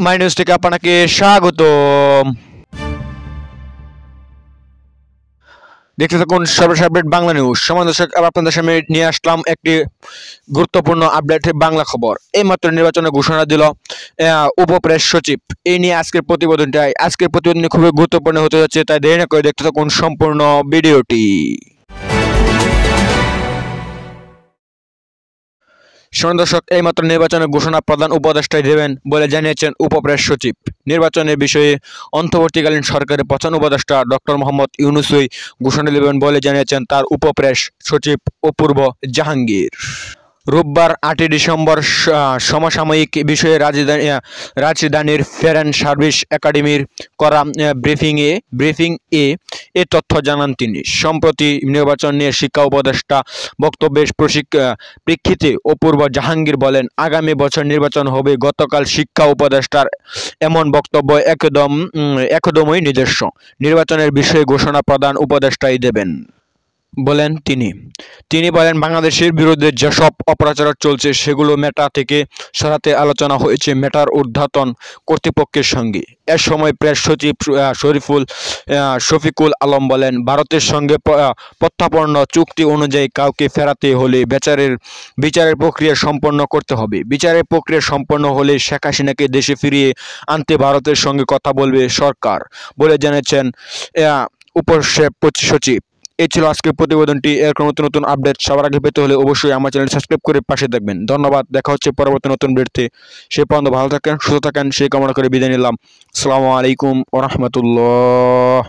My news থেকে আপনাকে স্বাগতম। দেখতে থাকুন সর্বশেষ আপডেট বাংলা নিউজ। সময় দর্শক, আপনাদের সামনে নিয়ে আসলাম একটি গুরুত্বপূর্ণ আপডেট বাংলা খবর। এইমাত্র নির্বাচনের ঘোষণা দিল উপপ্রেস সচিব। এই নিয়ে আজকের প্রতিবেদন খুবই গুরুত্বপূর্ণ হতে যাচ্ছে, তাই দেরি না করে দেখতে থাকুন সম্পূর্ণ ভিডিওটি। শুনুন দর্শক, এইমাত্র নির্বাচনের ঘোষণা প্রধান উপদেষ্টাই দেবেন বলে জানিয়েছেন উপপ্রেস সচিব। নির্বাচনের বিষয়ে অন্তর্বর্তীকালীন সরকারের প্রধান উপদেষ্টা ডক্টর মোহাম্মদ ইউনূসই ঘোষণা দেবেন বলে জানিয়েছেন তার উপপ্রেস সচিব অপূর্ব জাহাঙ্গীর। রোববার ৮ই ডিসেম্বর সমসাময়িক বিষয়ে রাজধানীর ফরেন সার্ভিস একাডেমির করা ব্রিফিং এ তথ্য জানান তিনি। সম্প্রতি নির্বাচন নিয়ে শিক্ষা উপদেষ্টা বক্তব্যের প্রেক্ষিতে অপূর্ব জাহাঙ্গীর বলেন, আগামী বছর নির্বাচন হবে। গতকাল শিক্ষা উপদেষ্টার এমন বক্তব্য একদমই নিজস্ব। নির্বাচনের বিষয়ে ঘোষণা প্রধান উপদেষ্টাই দেবেন বলেন তিনি বলেন, বাংলাদেশের বিরুদ্ধে যেসব অপপ্রচার চলছে সেগুলো মেটা থেকে সরাতে আলোচনা হয়েছে মেটার ঊর্ধ্বতন কর্তৃপক্ষের সঙ্গে। এ সময় প্রেস সচিব শফিকুল আলম বলেন, ভারতের সঙ্গে প্রত্যাপন্ন চুক্তি অনুযায়ী কাউকে ফেরাতে হলে বিচারের প্রক্রিয়া সম্পন্ন করতে হবে। বিচারের প্রক্রিয়া সম্পন্ন হলে শেখ হাসিনাকে দেশে ফিরিয়ে আনতে ভারতের সঙ্গে কথা বলবে সরকার বলে জানিয়েছেন উপসচিব। এই ছিল আজকের প্রতিবেদনটি। এরকম নতুন নতুন আপডেট সবার আগে পেতে হলে অবশ্যই আমার চ্যানেল সাবস্ক্রাইব করে পাশে থাকবেন। ধন্যবাদ। দেখা হচ্ছে পরবর্তী নতুন ভিডিওতে। সে পর্যন্ত ভালো থাকেন, সুস্থ থাকেন সেই কামনা করে বিদায় নিলাম। আসসালামু আলাইকুম ওয়া রাহমাতুল্লাহ।